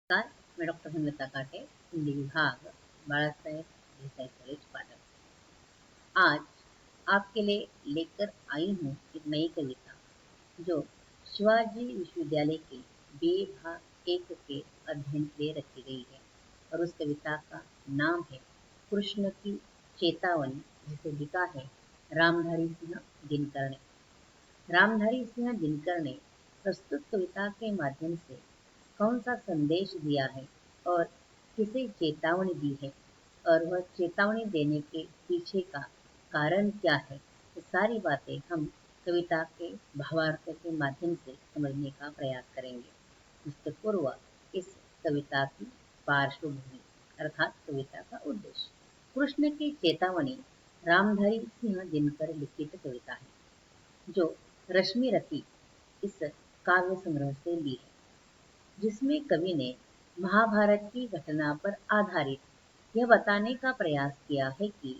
नमस्कार, मैं डॉक्टर हेमलता काटे, हिंदी विभाग, बालासाहेब देसाई कॉलेज, पाटन। आज आपके लिए लेकर आई हूँ एक नई कविता जो शिवाजी विश्वविद्यालय के विभाग 1 के अध्ययन के लिए रखी गई है और उस कविता का नाम है कृष्ण की चेतावनी, जिसे लिखा है रामधारी सिंह दिनकर ने। रामधारी सिंह दिनकर ने प्रस्तुत कविता के माध्यम से कौन सा संदेश दिया है और किसे चेतावनी दी है और वह चेतावनी देने के पीछे का कारण क्या है, ये सारी बातें हम कविता के भावार्थ के माध्यम से समझने का प्रयास करेंगे। इससे पूर्व इस कविता की पार्श्वभूमि अर्थात कविता का उद्देश्य। कृष्ण की चेतावनी रामधारी सिंह दिनकर लिखित कविता है जो रश्मि रति इस काव्य संग्रह से ली है, जिसमें कवि ने महाभारत की घटना पर आधारित यह बताने का प्रयास किया है कि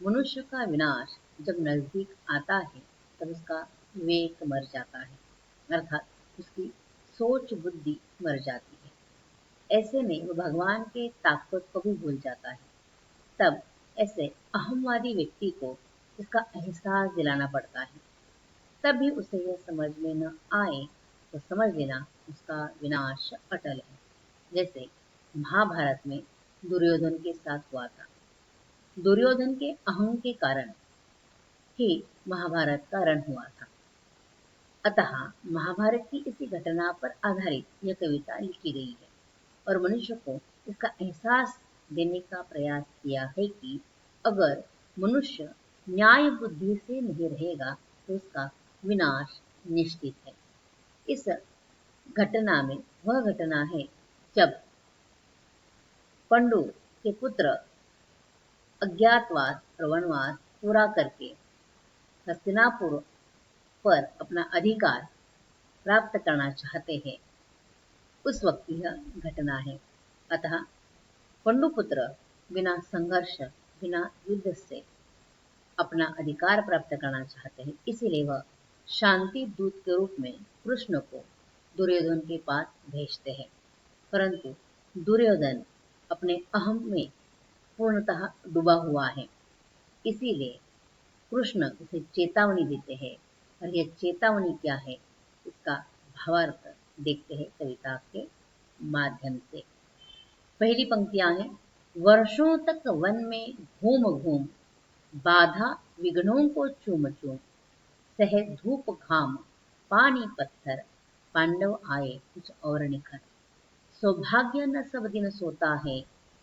मनुष्य का विनाश जब नजदीक आता है तब उसका विवेक मर जाता है, अर्थात उसकी सोच बुद्धि मर जाती है। ऐसे में वह भगवान के ताकत को भी भूल जाता है। तब ऐसे अहमवादी व्यक्ति को इसका एहसास दिलाना पड़ता है। तब भी उसे यह समझ में न आए तो समझ लेना उसका विनाश अटल है। जैसे महाभारत में दुर्योधन के साथ हुआ था। दुर्योधन के अहं के कारण ही महाभारत का रण हुआ था। अतः महाभारत की इसी घटना पर आधारित यह कविता लिखी गई है और मनुष्य को इसका एहसास देने का प्रयास किया है कि अगर मनुष्य न्याय बुद्धि से नहीं रहेगा तो उसका विनाश निश्चित है। इस घटना में वह घटना है जब पंडु के पुत्र अज्ञातवास और वनवास पूरा करके हस्तिनापुर पर अपना अधिकार प्राप्त करना चाहते हैं, उस वक्त यह घटना है। अतः पंडुपुत्र बिना संघर्ष, बिना युद्ध से अपना अधिकार प्राप्त करना चाहते हैं, इसीलिए वह शांति दूत के रूप में कृष्ण को दुर्योधन के पास भेजते हैं। परंतु दुर्योधन अपने अहम में पूर्णतः डूबा हुआ है, इसीलिए कृष्ण उसे चेतावनी देते हैं और यह चेतावनी क्या है, इसका भावार्थ देखते हैं कविता के माध्यम से। पहली पंक्तियां हैं, वर्षों तक वन में घूम घूम बाधा विघ्नों को चूम चूम, सहे धूप घाम पानी पत्थर, पांडव आए कुछ और निखर, सौभाग्य न सब दिन सोता है,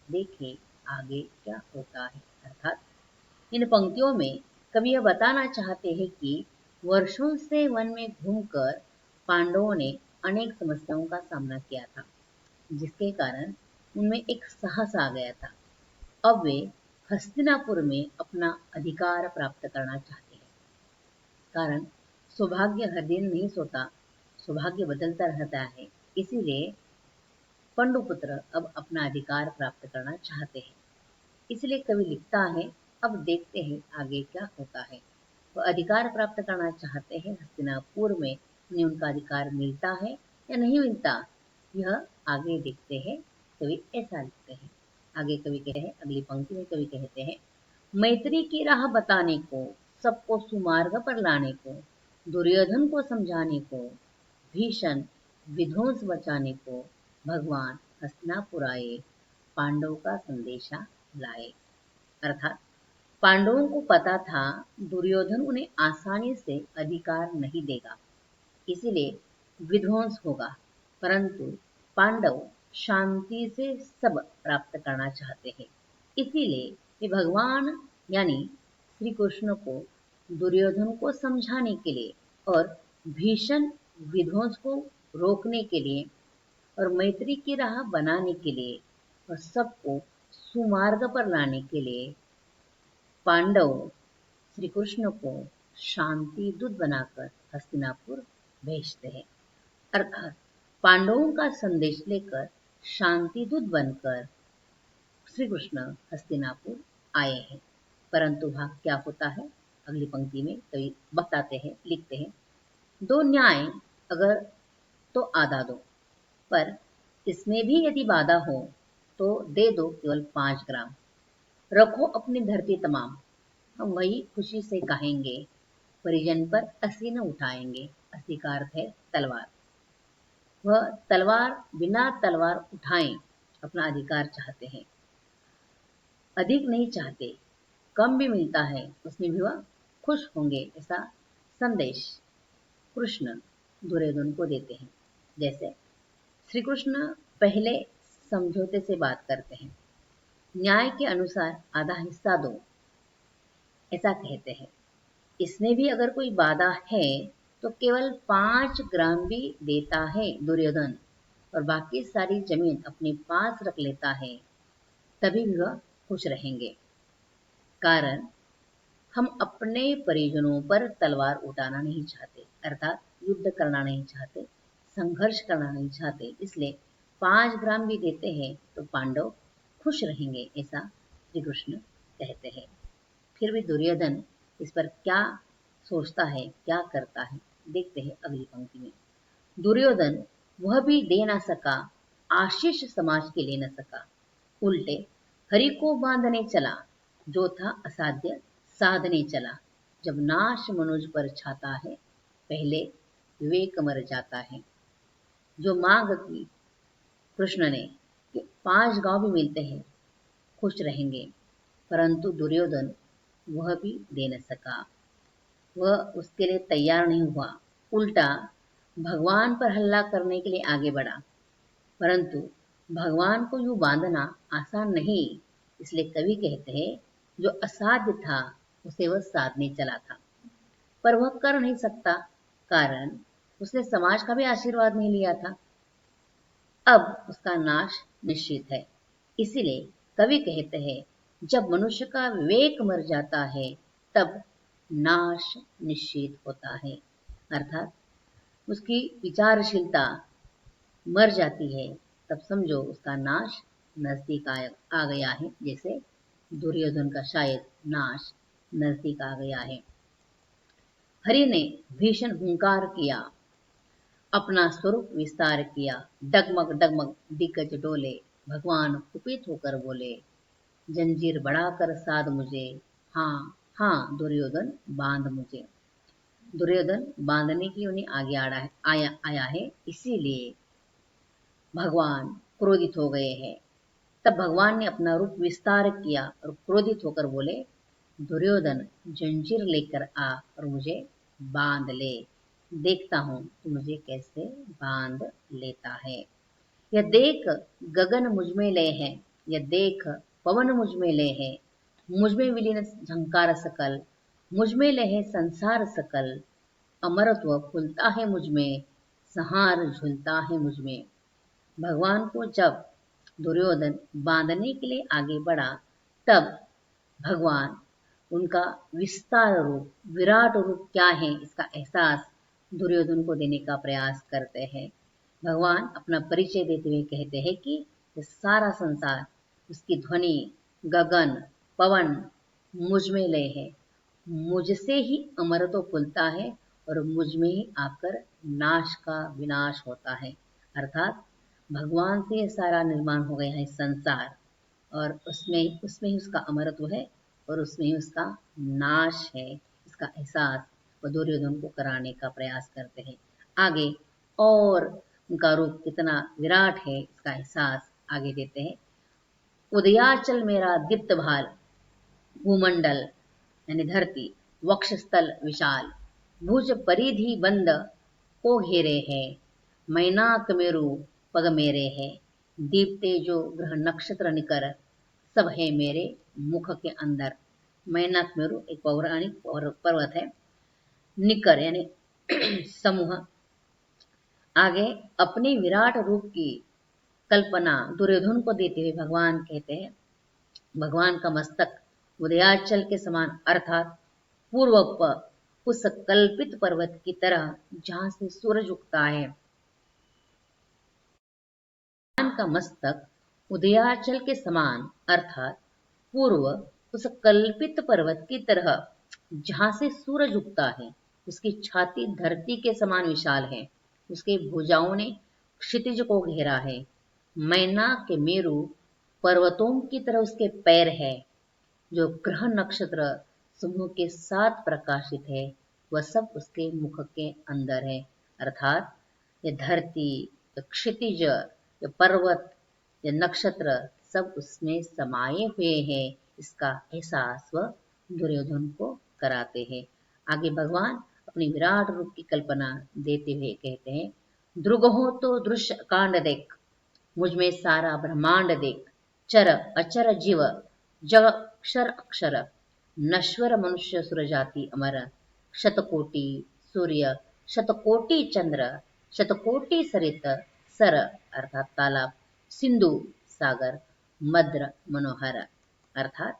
देखे आगे क्या होता है। अर्थात इन पंक्तियों में कवि यह बताना चाहते हैं कि वर्षों से वन में घूमकर पांडवों ने अनेक समस्याओं का सामना किया था, जिसके कारण उनमें एक साहस आ गया था। अब वे हस्तिनापुर में अपना अधिकार प्राप्त करना चाहते हैं। कारण सौभाग्य हर दिन नहीं सोता, सौभाग्य बदलता रहता है, इसीलिए पंडुपुत्र अब अपना अधिकार प्राप्त करना चाहते हैं। इसलिए कवि लिखता है, अब देखते हैं आगे क्या होता है। वो अधिकार प्राप्त करना चाहते हैं हस्तिनापुर में, उन्हें उनका अधिकार मिलता है या नहीं मिलता, यह आगे देखते हैं। कवि ऐसा लिखते हैं। आगे कवि कहते हैं, अगली पंक्ति में कवि कहते हैं, मैत्री की राह बताने को, सबको सुमार्ग पर लाने को, दुर्योधन को समझाने को, भीषण विध्वंस बचाने को भगवान हस्तिनापुर आए, पांडव का संदेशा लाए। अर्थात पांडवों को पता था दुर्योधन उन्हें आसानी से अधिकार नहीं देगा, इसीलिए विध्वंस होगा, परंतु पांडव शांति से सब प्राप्त करना चाहते हैं। इसीलिए वे भगवान यानी श्री कृष्ण को दुर्योधन को समझाने के लिए और भीषण विध्वंस को रोकने के लिए और मैत्री की राह बनाने के लिए और सबको सुमार्ग पर लाने के लिए पांडव श्री कृष्ण को शांति दूत बनाकर हस्तिनापुर भेजते हैं। अर्थात पांडवों का संदेश लेकर शांति दूत बनकर श्री कृष्ण हस्तिनापुर आए हैं। परंतु वहां क्या होता है, अगली पंक्ति में कवि बताते हैं, लिखते हैं, दो न्याय अगर तो आधा दो, पर इसमें भी यदि बाधा हो तो दे दो केवल 5 ग्राम, रखो अपनी धरती तमाम, हम वही खुशी से कहेंगे, परिजन पर असी न उठाएंगे। असी का अर्थ है तलवार। वह तलवार बिना तलवार उठाएं अपना अधिकार चाहते हैं, अधिक नहीं चाहते, कम भी मिलता है उसमें भी वह खुश होंगे, ऐसा संदेश कृष्ण दुर्योधन को देते हैं। जैसे श्री कृष्ण पहले समझौते से बात करते हैं, न्याय के अनुसार आधा हिस्सा दो, ऐसा कहते हैं। इसमें भी अगर कोई बाधा है तो केवल 5 ग्राम भी देता है दुर्योधन, और बाकी सारी जमीन अपने पास रख लेता है, तभी भी वह खुश रहेंगे। कारण हम अपने परिजनों पर तलवार उठाना नहीं चाहते, अर्थात युद्ध करना नहीं चाहते, संघर्ष करना नहीं चाहते, इसलिए 5 ग्राम भी देते हैं तो पांडव खुश रहेंगे, ऐसा श्री कृष्ण कहते हैं। फिर भी दुर्योधन इस पर क्या सोचता है, क्या करता है, देखते हैं अगली पंक्ति में। दुर्योधन वह भी दे ना सका, आशीष समाज के ले न सका, उल्टे हरि को बांधने चला, जो था असाध्य साधने चला। जब नाश मनुज पर छाता है, पहले विवेक मर जाता है। जो मांग की कृष्ण ने कि 5 गांव भी मिलते हैं खुश रहेंगे, परंतु दुर्योधन वह भी दे न सका, वह उसके लिए तैयार नहीं हुआ, उल्टा भगवान पर हल्ला करने के लिए आगे बढ़ा। परंतु भगवान को यूं बांधना आसान नहीं, इसलिए कवि कहते हैं जो असाध्य था उसे वह साधने चला था, पर वह कर नहीं सकता, कारण उसने समाज का भी आशीर्वाद नहीं लिया था। अब उसका नाश निश्चित है। इसीलिए कवि कहते हैं जब मनुष्य का विवेक मर जाता है तब नाश निश्चित होता है, अर्थात उसकी विचारशीलता मर जाती है, तब समझो उसका नाश नजदीक आ गया है। जैसे दुर्योधन का शायद नाश नजदीक आ गया है। हरि ने भीषण हुंकार किया, अपना स्वरूप विस्तार किया, डगमग डगमग दिग्गज डोले, भगवान कुपित होकर बोले, जंजीर बढ़ाकर साध मुझे, हाँ हाँ दुर्योधन बांध मुझे। दुर्योधन बांधने के लिए उन्हें आगे आया है, इसीलिए भगवान क्रोधित हो गए हैं। तब भगवान ने अपना रूप विस्तार किया और क्रोधित होकर बोले, दुर्योधन जंजीर लेकर आ और मुझे बांध ले, देखता हूं तू मुझे कैसे बांध लेता है। यह देख गगन मुझमें लय है, यह देख पवन मुझमें लय है, मुझमें विलीन झंकार सकल, मुझमें लय है संसार सकल, अमरत्व फूलता है मुझमें, संहार झूलता है मुझमें। भगवान को जब दुर्योधन बांधने के लिए आगे बढ़ा, तब भगवान उनका विस्तार रूप, विराट रूप क्या है इसका एहसास दुर्योधन को देने का प्रयास करते हैं। भगवान अपना परिचय देते हुए कहते हैं कि ये सारा संसार, उसकी ध्वनि, गगन, पवन मुझ में लय है, मुझसे ही अमरत्व फूलता है और मुझ में ही आकर नाश का विनाश होता है। अर्थात भगवान से सारा निर्माण हो गया है संसार, और उसमें उसमें ही उसका अमरत्व है और उसमें ही उसका नाश है। इसका एहसास वो दुर्योधन को कराने का प्रयास करते हैं। आगे और उनका रूप कितना विराट है इसका एहसास आगे देते हैं। उदयाचल मेरा दीप्त भाल, भूमंडल यानी धरती, वक्षस्थल विशाल, भुज परिधि बंद को घेरे है, मैनाक मेरु पग मेरे है, दीप्ते जो ग्रह नक्षत्र निकर, सब है मेरे मुख के अंदर। मैनाक मेरु एक पौराणिक पर्वत है, निकर यानी समूह। आगे अपने विराट रूप की कल्पना दुर्योधन को देते हुए भगवान कहते हैं, भगवान का मस्तक उदयाचल के समान अर्थात पूर्व पर उस कल्पित पर्वत की तरह जहां से सूरज उगता है। भगवान का मस्तक उदयाचल के समान अर्थात पूर्व उस कल्पित पर्वत की तरह जहां से सूरज उगता है। उसकी छाती धरती के समान विशाल है, उसके भुजाओं ने क्षितिज को घेरा है, मैना के मेरु पर्वतों की तरह उसके पैर है, जो ग्रह नक्षत्र समूह के साथ प्रकाशित है, वह सब उसके मुख के अंदर है। अर्थात ये धरती, ये क्षितिज, ये पर्वत, ये नक्षत्र सब उसमें समाये हुए हैं, इसका एहसास वह दुर्योधन को कराते हैं। आगे भगवान अपनी विराट रूप की कल्पना देते हुए कहते हैं, ध्रुव हो तो दृश्य कांड देख, मुझ में सारा ब्रह्मांड देख, चर अचर जीव, जग अक्षर अक्षर, नश्वर मनुष्य सुर जाति अमर, शतकोटि सूर्य, शतकोटि चंद्र, शतकोटि सरित, सर अर्थात तालाब, सिंधु सागर, मद्र मनोहर। अर्थात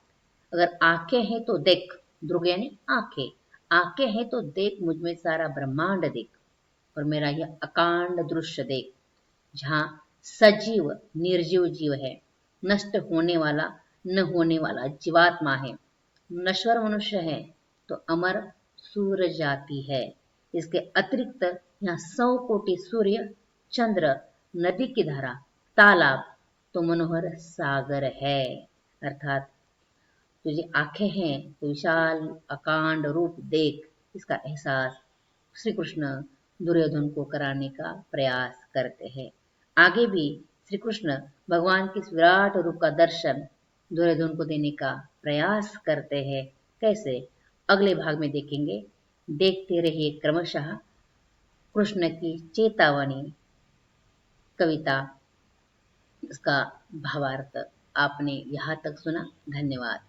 अगर आंखें हैं तो देख, ध्रुव यानी आंखें, आंखें हैं तो देख, मुझ में सारा ब्रह्मांड देख और मेरा यह अकांड दृश्य देख, जहाँ सजीव निर्जीव जीव है, नष्ट होने वाला न होने वाला जीवात्मा है, नश्वर मनुष्य है तो अमर सूर्य जाति है। इसके अतिरिक्त यहाँ 100 कोटि सूर्य, चंद्र, नदी की धारा, तालाब तो मनोहर सागर है। अर्थात तुझे आंखें हैं तो विशाल अकांड रूप देख, इसका एहसास श्री कृष्ण दुर्योधन को कराने का प्रयास करते हैं। आगे भी श्री कृष्ण भगवान के इस विराट रूप का दर्शन दुर्योधन को देने का प्रयास करते हैं। कैसे, अगले भाग में देखेंगे। देखते रहिए क्रमशः कृष्ण की चेतावनी कविता, इसका भावार्थ आपने यहाँ तक सुना। धन्यवाद।